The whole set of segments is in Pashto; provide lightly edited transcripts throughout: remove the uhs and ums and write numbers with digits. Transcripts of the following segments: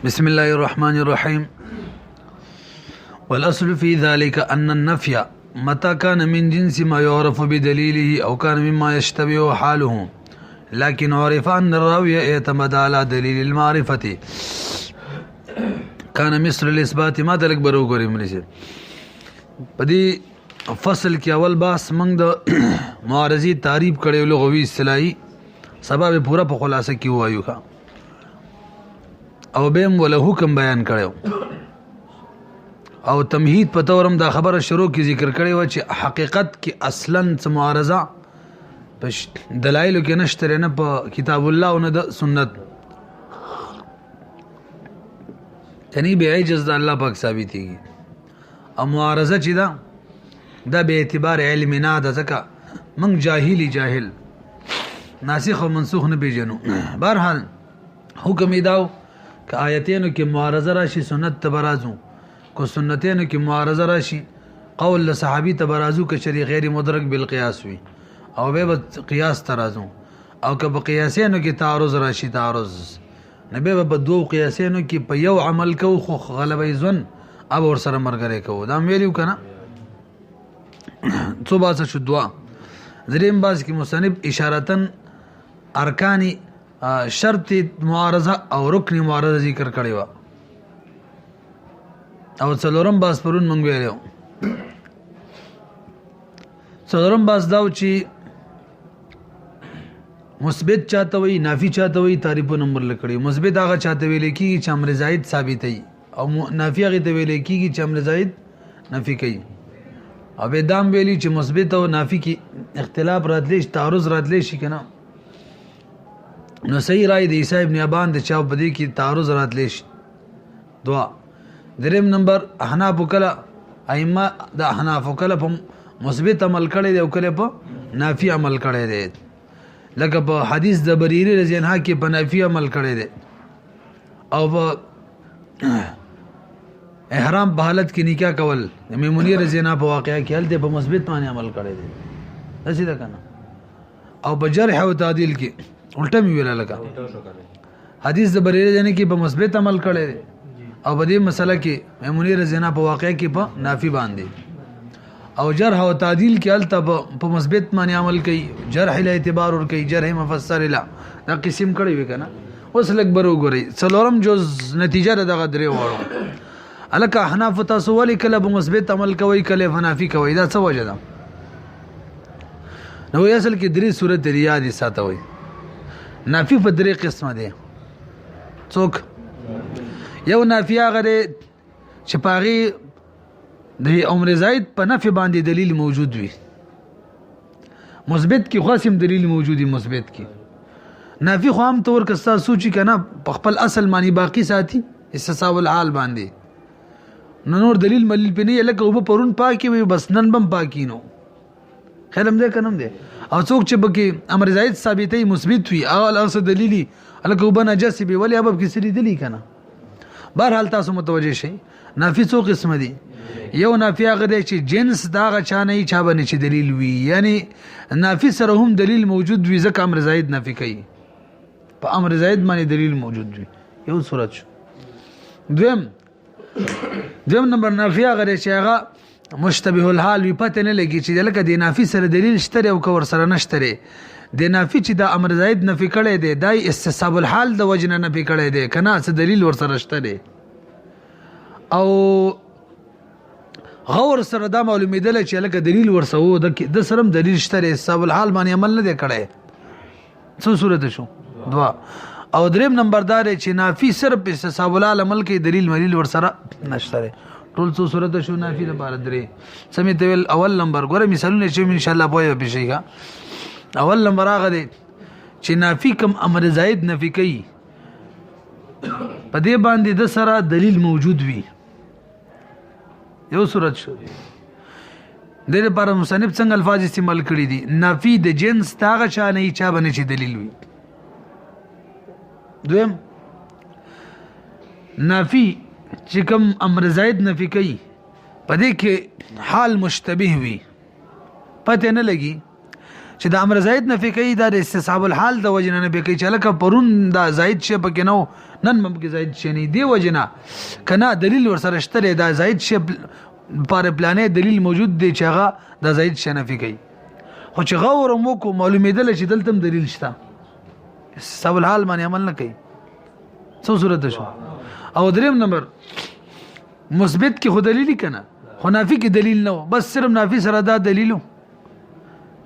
بسم الله الرحمن الرحيم. والأصل في ذلك أن النفي متى كان من جنس ما يعرف بدليله أو كان مما يشتبه حاله لكن عرف أن الراوي اعتمد على دليل المعرفة كان مثل الإثبات. ما تلك برو گوری ملی سے پدی فصل کی اول باس منگ دا معارضی تعریف کڑے لغوی اصطلاحی سبب پورا په خلاصه کی وایو کا او بهم ولا حکم بیان کړو او تمهید په تورم دا خبره شروع کی ذکر کړي و چې حقیقت کې اصلا معارضه په دلایل کې نشته نه په کتاب الله او نه د سنت یعنی به عجز د الله پاک ثابتېږي او معارضه چې دا به اعتبار علم نه ده ځکه من جاهل ناسخ و منسوخ نه پیژنو. بهرحال حکم داو که آیتینو کې معارضه راشي سنت تبرازو کو سنتینو کې معارضه راشي قول صحابي تبرازو که شری غیر مدرک بالقياس وي او به قياس ترازو او که په قياسینو کې تعارض راشي تعارض نه به په دوه قياسینو کې په یو عمل کو خو غلبې ځن اب ور سره مرګره کو دا ویلو کنه څو باسه شو دوا دریم باز کې مصنف اشارتن ارکانی شرط معارضه او رکن معارضه ذکر کړی و او څلورم باز پرون مونږ ویلو څلورم باز داو چې مثبت چاته وي نافی چاته وي تعریف نمبر لکړي. مثبت هغه چاته ویل کیږي چې امر زائد ثابتې او نافی هغه ته ویل کیږي چې امر زائد نفي کوي. او به دام ویلی چې مثبت او نافی کې اختلاف راتلی تعارض راتلی شي کنه نو صحیح رائے د عیسی ابن ابان د چاو بدی کې تعارض راتلی شي. دعا دریم نمبر احناف کله ائمه د احناف کله په مثبت عمل کړي دی او کله په نافی عمل کړي دی لکه په حدیث د بریری رضی الله عنه کې په نافی عمل کړي دی او په احرام په حالت کې نکاح کول میمونی رضی الله په واقعیا کې هلته په مثبت باندې عمل کړي دي اسی دا کنه او په جرح او تعدیل کې الټه ویل لکه حدیث د بریری جن کې په مثبت عمل کړي دي او په دې مسله کې میمونی رضی الله په واقعیا کې په نافی باندې او جرح او تعدیل کې هلته په مثبت باندې عمل کوي جرح له اعتبار ور کوي جرح مفسر له دا قسم کړي وي کنه اوس لګ برو ګوري څلورم جز نتیجه دغه درې وړو الکه احناف تاسو ولي کله په مثبت عمل کوي کله فنافي کوي دا څه وجه ده نو اصل کې درې صورت ریاض ساتوي نافي په درې قسمه دي څوک یو نافي هغه چې پاغي د عمر زائد په نفي باندې دلیل موجود وي مثبت کې خاصم دلیل موجودي مثبت کې نافي خو هم تور کستا سوچي کنه په خپل اصل معنی باقی ساتي استثاب الحال باندې نور دلیل ملیل پې نه لکه وب پرون پاکي وي بس نن بم پاکي نو خیرم دې کنم دې او څوک چې بکې امر زائد ثابتې مثبت وي اول اصل دلیلی لکه وب نجس به ولی اب کې سری دلی کنه. بهرحال تاسو متوجه شئ نافی څو قسم دي. یو نافی هغه دی چې جنس دا غچا نه چا باندې چې دلیل وي یعنی نافی سره هم دلیل موجود وي ځکه امر زائد نافی کوي په امر زائد باندې دلیل موجود وي یو صورت شو. دویم نمبر نافی هغه چې هغه مشتبه الحال وي پته نه لګي چې لکه د نافی سره دلیل شته او کور سره نشته د نافی چې د امر زائد نفي کړي دی دای استصحاب الحال د وجنه نفي کړي دی کنه څه دلیل ور سره شته او غور سره دا معلومیدل چې لکه دلیل ورسو د سرم دلیل شته استصحاب الحال باندې عمل نه دی کړي څو صورت شو دوا. او دریم نمبر دار چې نافی صرف استصحاب الحال عمل کې دلیل ملیل ور سره نشته ټول څو صورت شو نافی د بار درې سمیت ویل. اول نمبر ګوره مثالونه چې ان شاء الله پوهه بشيګه. اول نمبر هغه دی چې نافی کم امر زائد نفي کوي په دې باندې د سره دلیل موجود وي یو صورت شو. د دې لپاره مصنف څنګه الفاظ استعمال کړي دي نافی د جنس تاغه چا نه چا باندې چې دلیل وي. دویم نافی چې کوم امر زائد نفي کوي په دې کې حال مشتبه وي پته نه لګي چې د امر زائد نفي کوي دا د استصحاب الحال د وجنه نه کوي چې لکه پرون دا زائد شی پکې نو نن ممکن زائد شی نه دی وجنه کنا دلیل ور سره شته دا زائد شی پر پلانې دلیل موجود دی چې هغه دا زائد شی نفي کوي خو چې غور مو کو معلومیدل چې دلته دلیل شته استصحاب الحال باندې عمل نه کوي څو صورت شو او دریم نمبر مثبت کې خو دلیل کنه خو نافي کې دلیل نه بس صرف نافي سره دا دلیلو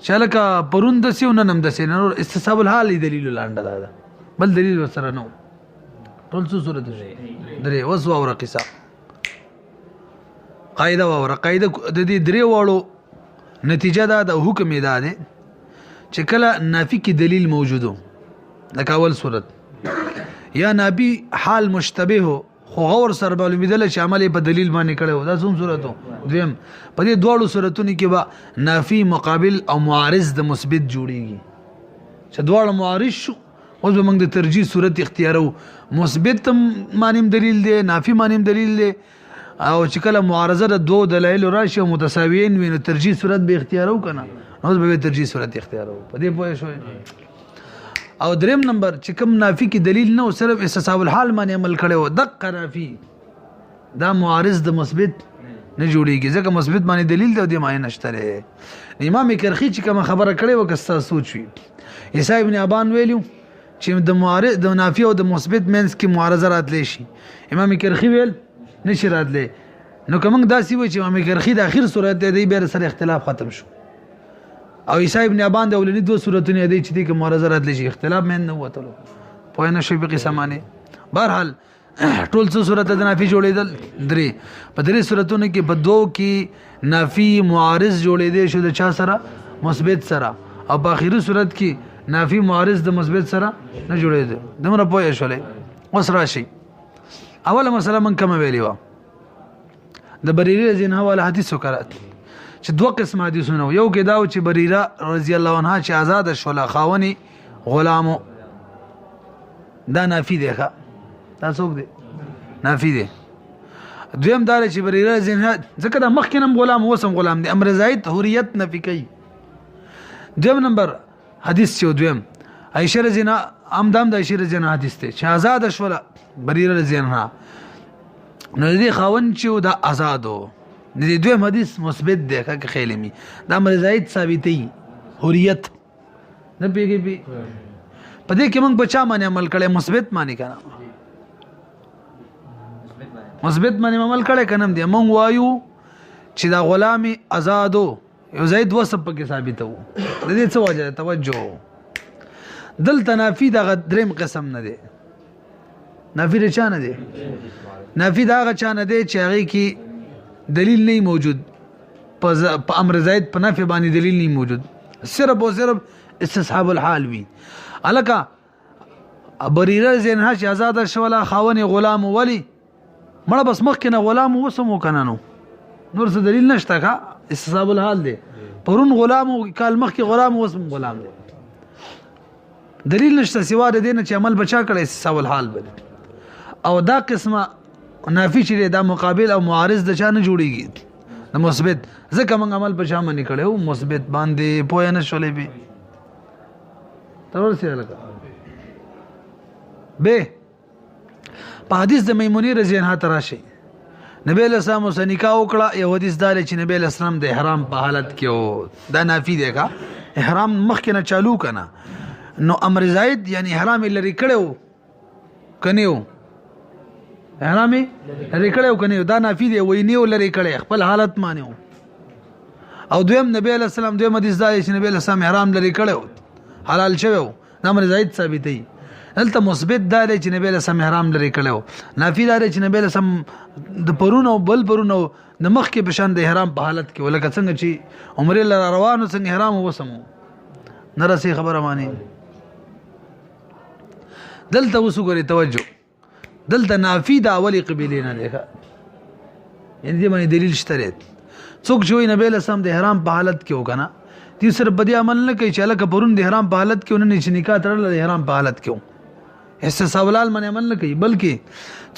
شالکه پرون د سیو نن هم د سینو استصحاب الحال دلیل لاندې دا بل دلیل سره نو ټول څه صورت شي درې وسو او قصه قاعده او قاعده د دې درې واړو نتیجه دا د حکم ادا ده چې کله نافي کې دلیل موجودو د اول صورت یا نافي حال مشتبه خو غور سره معلومیدل چې عمل په دلیل باندې کړو دا څوم صورتو دویم په دې دوړو صورتونو کې به نافي مقابل او معارض د مثبت جوړيږي چې دواړه معارض شو اوس به موږ د ترجیح صورت اختیارو مثبت مانیم دلیل دی نافي مانیم دلیل دی او چې کله معارضه د دوه دلایل راشي او متساویین وي نو ترجیح صورت به اختیارو کنه اوس به ترجیح صورت اختیارو په دې پوه شوي او دریم نمبر چې کوم نافي کې دلیل نه او صرف استصحاب الحال باندې عمل کړو دغه نافي دا معارض د مثبت نه جوړیږي ځکه مثبت باندې دلیل دی او د معنی نشته امام کرخی چې کوم خبره کړې وکستا سوچ وي عیسی ابن ابان ویلو چې د معارض د نافي او د مثبت مینس کې معارضه راتلی شي امام کرخی ویل نشي راتلی نو کوم داسي وي چې امام کرخی د اخر صورت دی به سره اختلاف ختم شو او عیسی ابن ابان د اولنی دوه صورتونه دی چې د معارضه راتلی شي اختلاف مین نه وته په نه شي په قسمانه بهرحال ټول څه صورت د نافي جوړېدل درې په درې صورتونو کې په دوه کې نافي معارض جوړېدل شو د چا سره مثبت سره او په اخیری صورت کې نافي معارض د مثبت سره نه جوړېدل دمر پوهه شولې اوس راشي اوله مسله من کوم ویلی و د بریره زین حواله حدیث وکړه چې دوه قسم حدیثونه یو کې دا چې بریره رضی الله عنها چې آزاد شولا خاوني غلامو دا نافي دی ښا دا څوک دی نافي دی دویم دا چې بریره زین ځکه دا مخکنم غلام وسم غلام دی امر زائد حریت نفي کوي دویم نمبر حدیث چې دویم عائشه رضی الله امدام د عائشه رضی الله حدیث ته چې آزاد شولا بریره رضی الله نو دې خاون چې دا آزادو د دې دویم حدیث مثبت دی که خیلمی دا امر زائد ثابتې حریت نه پیږي په دې کې موږ بچا باندې عمل کړي مثبت باندې کنه مثبت باندې عمل کړي کنه دی موږ وایو چې دا غلامي آزادو یو زائد وسب کې ثابت وو د دې څه وجه توجه دلته نافي د دریم قسم نه دی نافي رچا نه دی نافي دا غچا نه دی چې هغه کې دلیل نه موجود په امر زائد په نافي باندې دلیل نه موجود صرف او صرف استصحاب الحال وی الکا بریره زینها چې آزاد شولا خاوني غلام ولی مړه بس مخ کنه غلام وسمو کنه نو نور څه دلیل نشته کا استصحاب الحال دی پرون غلام او کال مخ کې غلام وسم غلام دی دلیل نشته سوا د دینه چې عمل بچا کړي استصحاب الحال بل او دا قسمه نافي چې دا مقابل او معارض د چا نه جوړیږي د مثبت ځکه موږ عمل بچا منی کړو مثبت باندې پوهه نه شولې به تور سره لگا به په حدیث د میمونی رضی الله عنها تراشی نبی له سلام سره نکاح وکړه یو حدیث دار چې نبی له سلام د احرام په حالت کې دا نافي دی کا احرام مخکې نه چالو کنه نو امر زائد یعنی احرام لري کړو کنيو احرام لري کړو کنيو دا نافي دی وینیو لري کړي خپل حالت مانیو او دویم نبی له سلام دویم حدیث دار چې نبی له سلام احرام لري کړو حلال شوو دا امر زائد ثابتې دلته مثبت دا دی چې نبی له سم احرام لري کړو نافي دا دی چې نبی له سم د پرونو بل پرونو د مخ کې بشان د احرام په حالت کې ولکه څنګه چې عمره لاره روانو څنګه احرام وسمو نرسي خبره مانی دلته وسګوري توجه دلته نافي دا اولی قبيله نه دی یعنی دې باندې دلیل شته څوک چې نبی له سم د احرام په حالت کې وکنه دې سره بدی عمل نه کوي چې لکه پرون د احرام په حالت کې ونن چې نکاح تړل د احرام په حالت کې استصحاب الحال من عمل نه کوي بلکې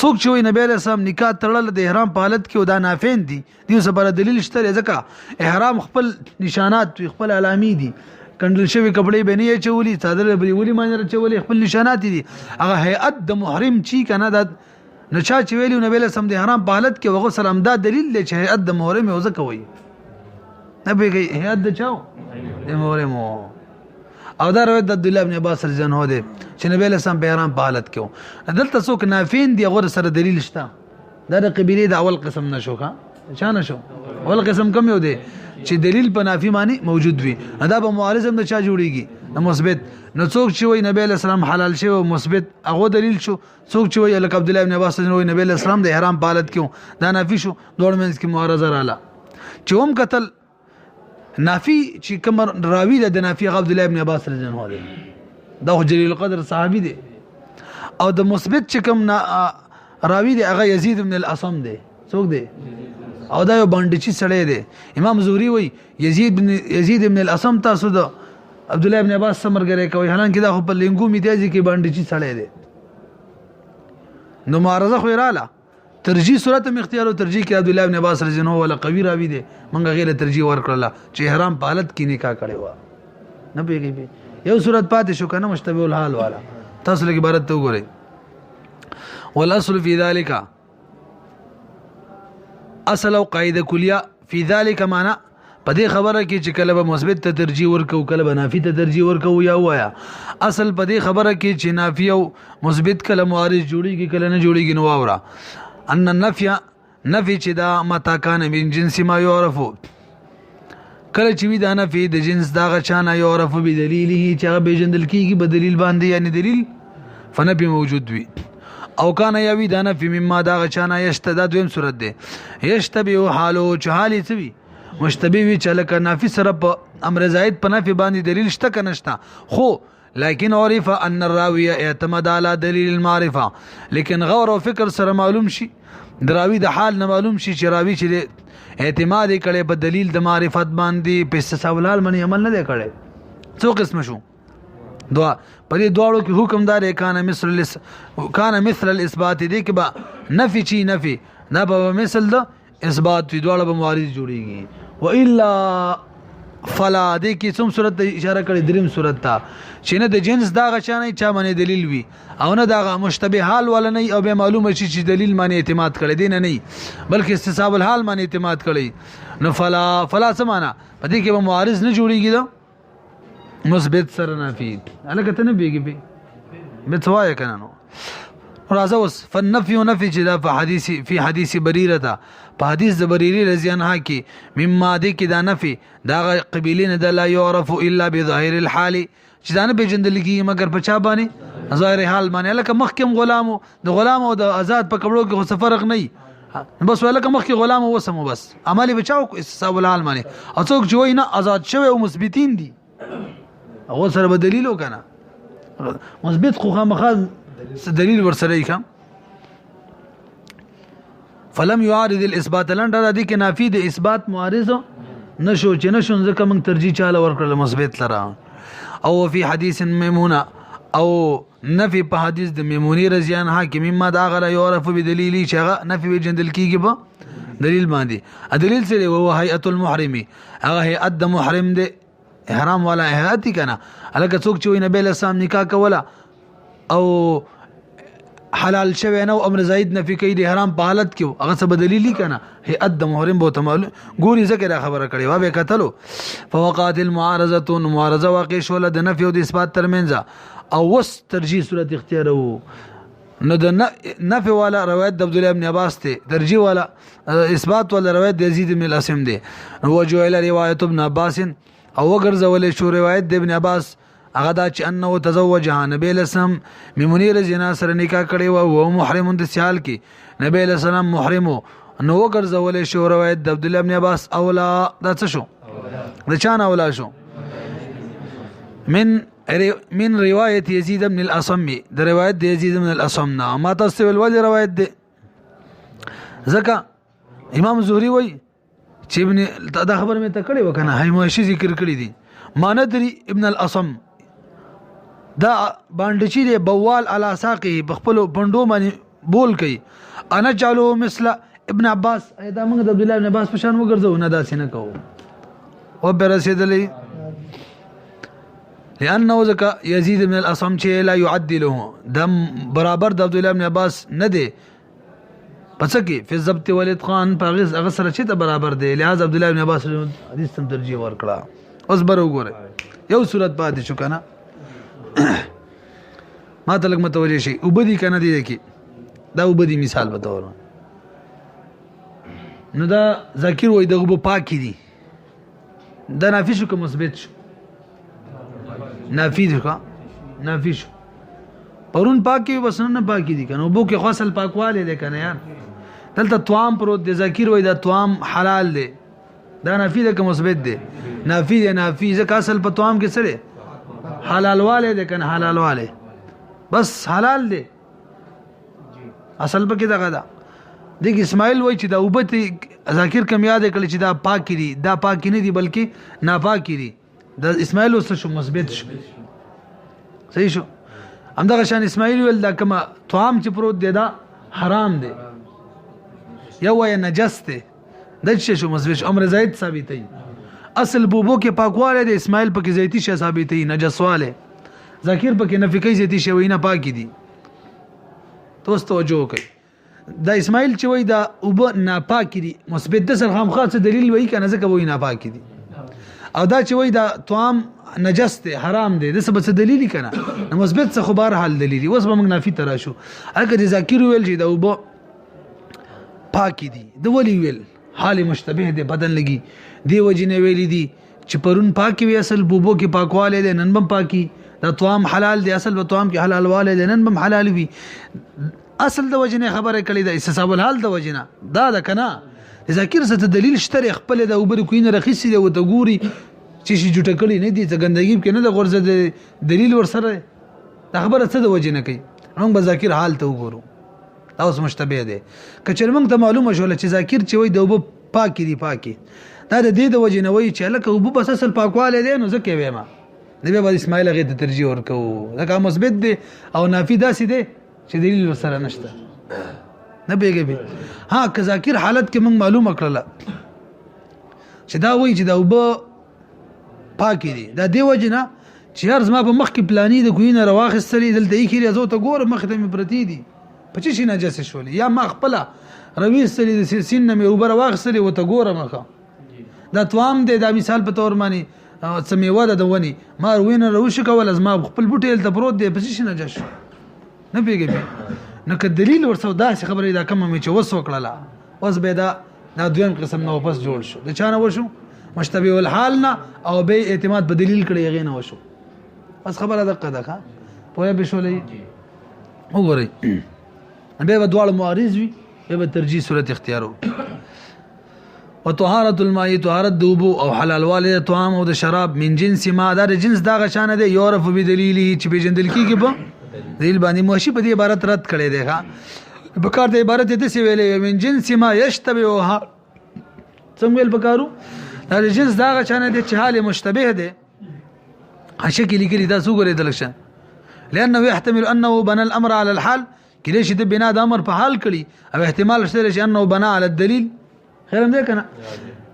څوک چې نبی له سم نکاح تړل د احرام په حالت کې دا نافین دي دې سره دلیل شته ځکه احرام خپل نشانات خپل علامې دي کندل شوی کپڑے به نه چولی صادر به ولی مانه چولی خپل نشانات دي هغه هيئت د محرم چی کنه د نشا چې ویلو نبی له سم د حرام په حالت کې وغه سلام دا دلیل دی چې هيئت د محرم یو ځکه وایي نبی کې هيئت د چاو د محرم او دا روایت د عبد الله ابن عباس رضی الله عنه دی چې نبی له سم په حرام په حالت کې دلته څوک نافین دی غور سره دلیل شته دا د قبيله د اول قسم نشو ښا چا نشو اول قسم کم یو دی چې دلیل په نافی معنی موجود وي دا به معارض هم د چا جوړیږي د مثبت نو څوک چې وای نبی له سلام حلال شوی او مثبت هغه دلیل شو څوک چې وای لکه عبد الله ابن عباس وای نبی له سلام د حرام په حالت کې دا نافی شو دوړ منځ کې معارضه رااله چې هم قتل نافی چې کوم راوی د نافی عبد الله ابن عباس رضی الله عنه دا جلیل القدر صحابي دی او د مثبت چې کوم راوی دی هغه یزید ابن الاصم دی څوک دی او دا یو باندې چې سړی دی امام زهري وای یزید ابن الاصم تاسو د عبد الله ابن عباس سمرګره کوي حالانکه دا خو په لنګو میتیازي کې باندې چې سړی دی نو معارضه خو رااله ترجیح صورت هم اختیار او ترجیح کې عبد الله ابن عباس رضی الله عنه ولا قوی راوی دی منګه غیر ترجیح ورکړه چې حرام په حالت کې نکاح کړي و نه پیږي یو صورت پاتې شو کنه مشتبه الحال والا تاسو لګي عبارت ته وګورئ والاصل فی ذلک اصل او قاعده کلیه فی ذلک معنا په دې خبره کې چې کله به مثبت ته ترجیح ورکو کله به نافی ته ترجیح ورکو یا وایا اصل په دې خبره کې چې نافی او مثبت کله معارض جوړیږي کله نه جوړیږي نو واورا ان النفي نفي چې دا متا کان من جنس ما يعرف کله چې وی دا نفي د جنس دا غچانه يعرف بدلیله چې هغه به جندل کیږي په دلیل باندې یعنی دلیل فنفي موجود وي او کان یوی دا نفي مما دا غچانه یشتد دویم صورت ده یشتبه حالو چې حالي څوي مشتبه وی چې لکه نافي سره په امر زائد په نفي باندې دلیل شته کنه شته خو لكن عرف ان الراوي اعتمد على دليل المعرفه لیکن غور او فکر سره معلوم شي دراوی د حال نه معلوم شي چې راوی چې اعتماد کړي په دلیل د معرفت باندې په استساولال باندې عمل نه کړي څو قسم شو دوا په دې دواړو کې حکم دار کان مثل الاثبات دي کې با نفي چی نفي نه به مثل د اثبات دي دواړه به معارض جوړيږي والا فلا دې کې څوم صورت اشاره کړي دریم صورت ته چې نه د جنس دا غچانه چا باندې دلیل وي او نه دا مشتبه حال ولا نه او به معلومه شي چې دلیل باندې اعتماد کړي دي نه بلکې استصحاب الحال باندې اعتماد کړي نو فلا سمانا په دې کې به معارض نه جوړيږي دا مثبت سره نافي الګ ته نه بیږي به متوای کنه نو راځه اوس فالنفي نفي چې دا په حدیث بریره په حدیث د بریری رضی الله کې مما دې کې دا نفي دا قبیلین د لا يعرف الا بظاهر الحال چې دا نه بجندل کې مگر په چا باندې ظاهر حال باندې لکه مخکم غلامو د غلام او د آزاد په کپړو کې څه فرق نه بس ولکه مخکې غلام وسمو بس عملي بچاو استثاب الحال باندې او څوک چې وای نه آزاد شوی او مثبتین دي هغه سره به دلیل وکنه مثبت خو خامخا دلیل ورسره یې کوم فلم يعارض الاثبات لنډه د دې کې نافي د اثبات معارض نشو چې نشو ځکه موږ ترجیح چاله ورکړل مثبت لره او فی حدیث میمونه او نفي په حدیث د میمونی رضی الله عنها کې مما دا غلا يعرف بدلیلی چې هغه نفي جندل کیږي په دلیل باندې دلیل سره هو هيئت المحرم هغه هيئت د محرم د احرام والا هيئت کنه الګ څوک چې نبی له سلام نکاح کوله او حلال شوی نو امر زائد نفي کوي د حرام په حالت کې هغه څه بدلیلی کنه هيئت د محرم به تمال ګوري ذکر خبره کړي وا به قتلو فوقات المعارضه معارضه واقع شول د نفي او د اثبات ترمنځ او وس ترجیح صورت اختیارو نو د نفي والا روایت د عبد الله ابن عباس ته ترجیح والا اثبات والا روایت د یزید بن الاسم دی هو جو الى روایت ابن عباس او وګرځول شو روایت د ابن عباس هغه دا چې انه تزوجها نبی لسم میمونی رضی الله سره نکاح کړي او محرم د سیال کې نبی لسم محرم نو وګرځول شو روایت د عبد الله ابن عباس اولا دا څه شو د چان اولا شو من روایت یزید بن الاصم د روایت د یزید بن الاصم نه ما تاسو ول روایت ده زکه امام زهری وای چې ابن دا خبر مې ته کړي وکنه هیموشي ذکر کړی دي ما ندري ابن الاصم دا باندې چې بوال علی ساقه بخپل پندو باندې بول کوي انا چالو مثل ابن عباس دا موږ د عبد الله ابن عباس په شان وګرځو نه داسې نه کوو او به رسیدلې لانه ذکا یزید بن الاصم چې لا يعدله دم برابر د عبد الله بن عباس نه دی پس کې فی الضبط والاتقان پاغز هغه سره چې ته برابر دی لہذا عبد الله بن عباس حدیث تم ترجیح ورکړه اوس بر وګوره یو صورت پاتې شو کنه ما ته لګ متوجه شي وبدي کنه دی کی دا وبدي مثال بتاور نو دا ذکر وای دغه په پاکی دي دا نافی شو که مثبت شو نافی شو نافی شو پرون پاکی بس نه پاکی دي کنه وبو کې خاصل پاکواله دي کنه یار دلته توام پروت دي ذکر وای دا توام حلال دي دا نافی ده که مثبت دي نافی دي نافی ځکه اصل په توام کې سره حلال والے دي کنه حلال والے بس حلال دي اصل په کې دغه دا دیک اسماعیل وای چې دا وبت ذکر کم یاد کړل چې دا پاکی دي دا پاکی نه دي بلکې ناپاکی دي دا اسماعیل وسه شو مثبت شو صحیح شو همدغه شان اسماعیل ول دا کما طعام چې پروت دی دا حرام دی یو وای نجس دی د څه شو مثبت شو امر زائد ثابتې اصل بوبو کې پاکواله دی اسماعیل پکې زیتی شې ثابتې نجسواله ذکر پکې نفقې زیتی شې وینا پاکی دي توس توجه کوي دا اسماعیل چې وای دا وب ناپاکی دي مثبت د سره هم خاص دلیل وای کنه ځکه وای ناپاکی دي او دا چې وای دا طعام نجس دی حرام دی د څه دلیل کنه مثبت څه خو بهر حال دلیل اوس به موږ نافی ترا شو اګه ذکر ویل چې دا وب پاکی دي د ولی ویل حال مشتبه دی بدن لګي دی وجنه ویل دي چې پرون پاکی وی اصل بوبو کې پاکواله دی نن بم پاکی دا طعام حلال دی اصل به طعام کې حلال واله دی نن بم حلال وی اصل د وجنه خبره کړي د استصحاب الحال د وجنه دا کنه ذکر څه دلیل شته خپل د اوبر کوینه رخصي دی و ته ګوري چې شي جوټه کړي نه دي څنګه ګندګي کې نه د غرزه د دلیل ور سره د خبره څه د وجنه کوي موږ به ذکر حال ته وګورو دا اوس مشتبه دی کچر موږ ته معلومه شول چې ذکر چې وای د اوب پاکی دی پاکی دا د دې د وجنه وای چې لکه اوب بس اصل پاکواله دی نو ځکه وېما نبی به اسماعیل غي ته ترجیح ورکو دا مثبت دی او نافی داسې دی چې دلیل سره نشته نه بیګي به ها که ذکر حالت کې موږ معلومه کړله چې دا وای چې دا وب پاکی دي دا دی وجنه چې هر زما په مخ کې پلاني د کوینه رواخستلې دلته یې کړی زو ته ګور مخ ته مې پرتی دي په چې شي نجس شولې یا ما خپل رويستلې د سین مې اوبر واخستلې و ته ګور مخه دا توام دی دا مثال په تور مانی سمېوه د ونی ما وینه روش کول از ما خپل بوټیل ته پروت دی په چې شي نجس نه پیږي نو که دلیل ورسو داسې خبره دا کوم مې چې وسو کړله اوس به دا دویم قسم نو واپس جوړ شو د چانه وشو مشتبه الحال نه او به اعتماد په دلیل کړي غي نه وشو بس خبره دقه ده په به شولې وګورئ به دواړه معارض وي به ترجیح صورت اختیارو وطهارة الماء طهارت دوبو او حلال والده طعام او د شراب من جنس ما دا جنس دا غشانه دی یعرف بدلیل چې به جندل کیږي په دلیل باندې موشي په دې عبارت رد کړي دی ها بکار د عبارت ته څه ویلې من جنس ما یشتبه څنګه ویل بکارو دا جنس دا غشانه دی چې حال مشتبه دی شکل لیکلي دا څو غره دلښه لانه يحتمل انه بنى الامر على الحال کله چې د بنا د امر په حال کړي او احتمال شته چې انه بنى على الدليل خیرم دی کنه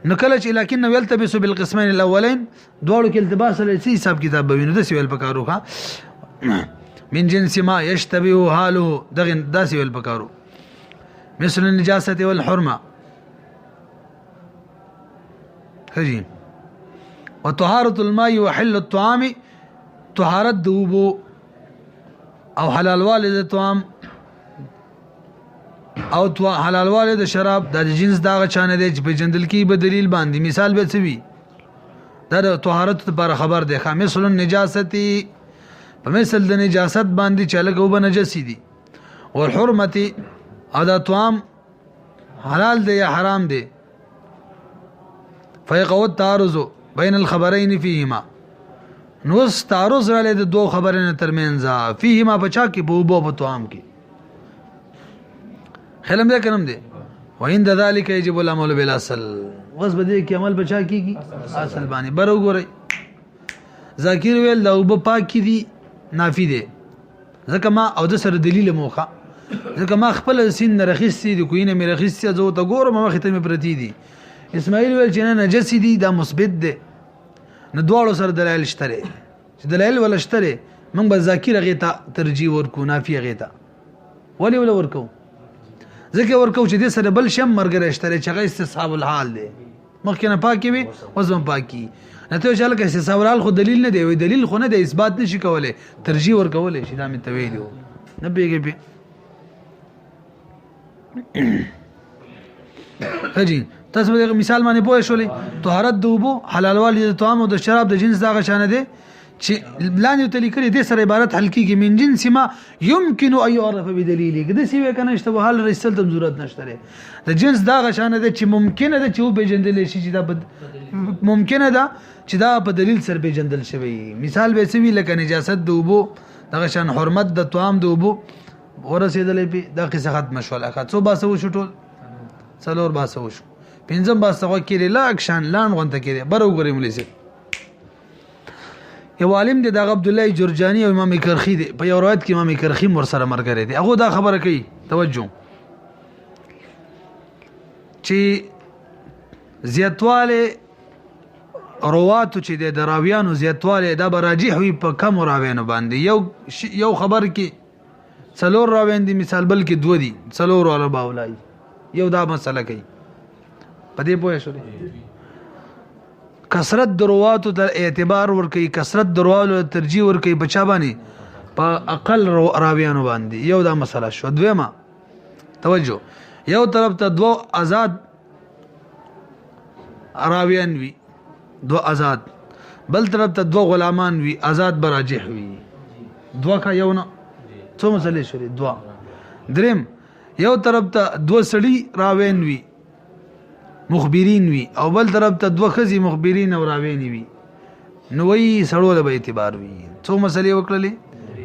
نو کله چې لکنه يلتبس بالقسمين الاولين دوړو کې التباس لسی حساب کتاب بوینو د سویل پکارو ها من جنس ما يشتبه حاله دغه داسې ویل پکارو مثل النجاسه والحرمه خجي وطهاره الماء وحل الطعام طهارت دوبو او حلال والد الطعام او حلال والد شراب د جنس داغه چانه دی چې په جندل کې به دلیل باندې مثال به څه وي دا طهارت لپاره خبر دی خامس النجاستی په مثل د نجاست باندې چې لګو به نجسی دي او حرمت او د طعام حلال دی یا حرام دی فيقع التعارض بين الخبرين فيهما نو تعارض علی د دوه خبرونو ترمنځ فيهما بچا کې په وبو په طعام کې خلم ده کنم ده وعند ذلك يجب العمل بالاصل وس بده کې عمل بچا کیږي اصل باندې برو ګورئ ذکر ویل لو په پاک دي نافی دي ځکه ما او د سره دلیل موخه ځکه ما خپل سین رخصتي د کوینه مې رخصتي زو ته ګورم مخ ته مې پرتی دي اسماعیل ویل چې نه نجس دي دا مثبت ده نه دواړو سره دلایل شته چې دلایل ولشتره موږ به ذکر غیتا ترجیح ورکو نافی غیتا ولی ول ورکو ځکه ورکو چې دې سره بل شم مرګره اشتره چې غي استصحاب الحال دی مخکنه پاکي وي وزم پاکي نته چې لکه استصحاب الحال خو دلیل نه دی وي دلیل خو نه دی اثبات نشي کولای ترجیح ورکول شي دا مې تویلو نه بیګي به هجی تاسو به مثال باندې پوه شولې طهارت د وبو حلال والی د طعام او د شراب د جنس دغه شان دي چې لاندې تل کړي د سره عبارت حلقي کې من جنس ما يمكن ان يعرف بدليل کده سی وکنه اشتباه حل رسل تم ضرورت نشته د جنس دغه شان دي چې ممکنه ده چې به جندل شي چې دا ممکنه ده چې دا په دلیل سره به جندل شوی مثال به سوي لکه نجاست د وبو دغه شان حرمت د طعام د وبو ورسېدلې په دغه څه ختم شول اخر څو باسو شو ټول څلور باسو شو پنځم باسو کې لا اکشن لان غونته کې بر وګورې مليسه یو عالم دی د عبد الله جرجاني او امام کرخي دی په یو روایت کې امام کرخي مر سره مرګره دی هغه دا خبره کوي توجه چې زیاتواله رواتو چې د دراویانو زیاتواله دا براجح وي په کم راوینو باندې یو خبر کې څلور راوین دي مثال بل کې دو دي څلور ولا باولای یو دا مسله کوي په دې پوه شو کثرت درواتو ته اعتبار ور کوي کثرت دروالو ترجیح ور کوي بچا باندې په اقل راویانو باندې یو دا مسله شو دویمه توجه یو طرف ته دو آزاد راویان وي دو آزاد بل طرف ته دو غلامان وي آزاد براجح وي دوا کا یو نه څو مسلې شوري دوا دریم یو طرف ته دو سړي راوین وي مخبرین وي او بل طرف ته دوه خزي مخبرین او راوین وي نو وی سړو له اعتبار وي څو مسلې وکړلې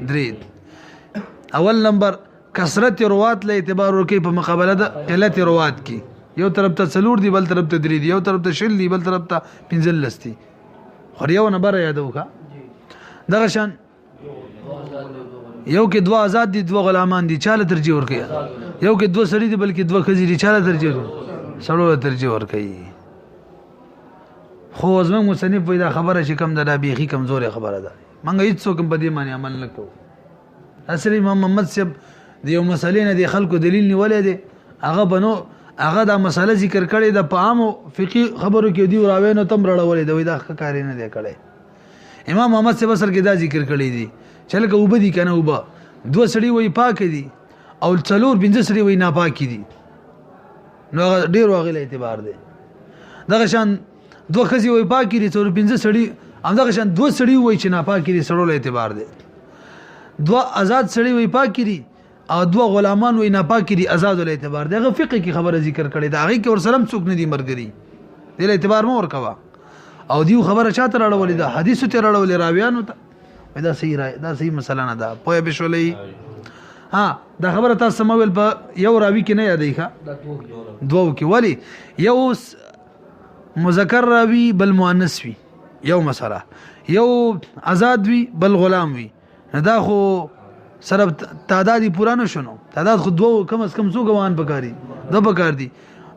درې اول نمبر کثرت روات له اعتبار ورکې په مقابله د قلت روات کې یو طرف ته څلور دی بل طرف ته درې دی یو طرف ته شل دی بل طرف ته پنځل لستی خو یو نمبر یادو کا دغه شان یو کې دوه آزاد دي دوه غلامان دي چاله ترجیح ورکې یو کې دوه سړي دي بلکې دوه خزي دي چاله ترجیح سړو ترجیح ورکې خو زموږ مصنف وای دا خبره چې کم د بیخي کمزوري خبره ده منګ هیڅ څوک په دې معنی عمل نه کوو اصلي امام محمد صاحب د یو مسلې نه د خلکو دلیل نیولې دي هغه بنو هغه دا مسله ذکر کړي د پامو فقہی خبرو کې دی راوینو تم رړولې دوی دا کار نه دی کړي امام محمد صاحب سره کې دا ذکر کړي دي چې لکه وبدي کنه وبا دوه سړي وای پاک دي او څلور پنځه سړي وای ناپاک دي نو ډیر واغله اعتبار دی دغه شان دوه خزي وای پاکي دي څور پنځه سړي هم دغه شان دوه سړي وای چې ناپاکي دي سړو له اعتبار دی دوه آزاد سړي وای پاکي دي او دوه غلامان وای ناپاکي دي آزاد له اعتبار دی هغه فقہ کی خبره ذکر کړي دا هغه کې ور سلام څوک نه دي مرګري دل اعتبار مو ور کوا او دیو خبره چاته راړولې دا حدیث ته راړولې راویانو ته دا صحیح راي دا صحیح مسله نه ده پوهه بشولې ها دا خبره تاسو سمول په یو راوی کې نه یادې ښه دوه کې ولی یو مذکر راوی بل مؤنث وی یو مسله یو آزاد وی بل غلام وی دا خو سره تعدادی پورانه شونو تعداد خو دوه کم از کم څو غوان پکاري دو پکار دي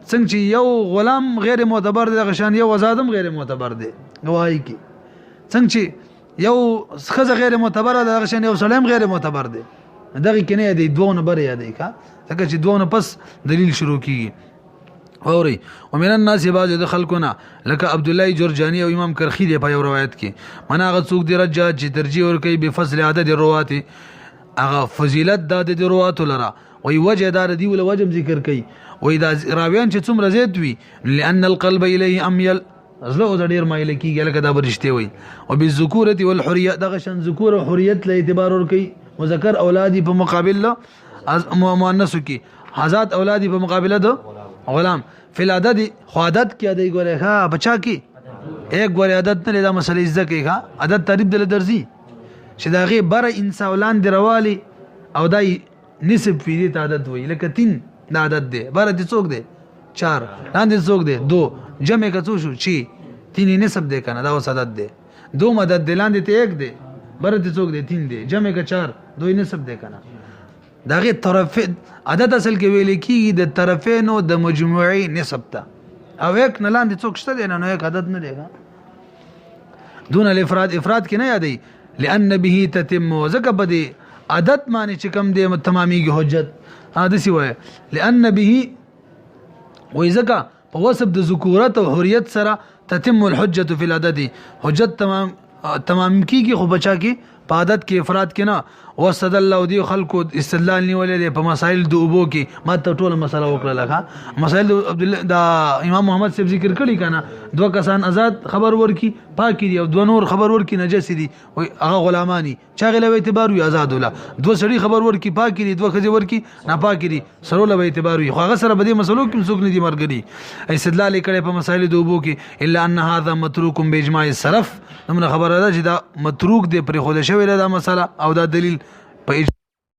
څنګه چې یو غلام غیر معتبر دی غشان یو آزادم غیر معتبر دی گواہی کی څنګه چې یو خزه غیر معتبر دی غشان یو سلام غیر معتبر دی دغه کې نه دی دوه نمبر یادې کا ځکه چې دوه نه پس دلیل شروع کیږي اوري ومن الناس بعض خلقنا لك عبد الله جرجاني او امام کرخي دی په یو روایت کې مناغه څوک دی رجا چې ترجیح ور کوي په فضل عدد الروات هغه فضیلت د روات لرا وي وجه دار دی ول وجه ذکر کوي وي دا راویان چې څومره زیات وي لان القلب اليه اميل ازله د ډیر مایل کیږي لکه دا برشته وي او بالذکوره والحريه دغه شان ذکور او حریت له اعتبار ور کوي مذکر اولادی په مقابل مؤنث کی آزاد اولادی په مقابله دو غلام فی العدد خو عدد کې دی ګوره ها بچا کی ایک ګوره عدد نه دا مسله عزت کې ها عدد تعریف دل درځي چې دا غي بر انسان دروالي او دای نسب فی دې عدد وی لکه 3 دا عدد دی بر دې څوک دی 4 لاندې څوک دی 2 جمع کڅو شو چی 3 نسب دی کنه دا وس عدد دی 2 مدد دی لاندې ته 1 دی بر دې څوک دی 3 دی جمع ک 4 2 نسب دی کنه دغه طرف عدد اصل کې ویل کیږي د طرفینو د مجموعي نسب ته او یک نه لاندې څوک شته دی نه یک عدد نه دی دون الافراد افراد کې نه یادې لأن به تتم زکه بده عادت معنی چې کم دی تمامیږي حجت حادثي وای لأن به وای زکه په وسب د ذکورت او حریت سره تتم الحجه فی العدد حجت تمام کیږي خو بچا کې په عادت کې افراد کې نه واستدل او دی خلکو استدلال نیولې په مسائل د اوبو کې ما ته ټوله مسله وکړه لکه مسائل د عبد الله دا امام محمد صاحب ذکر کړي کنه دوه کسان آزاد خبر ورکی پاکي دي او دوه نور خبر ورکی نجس دي وای هغه غلامانی چا غل به اعتبار وي آزاد ولا دوه سړي خبر ورکی پاکي دي دوه خځې ورکی ناپاکي دي سره له اعتبار وي خو هغه سره بده مسلو کې څوک نه دي مرګري استدلال کړي په مسائل د اوبو کې الا ان هذا متروک باجماع السلف نو خبره ده چې دا متروک دی پر خوده شوی دا مسله او دا دلیل په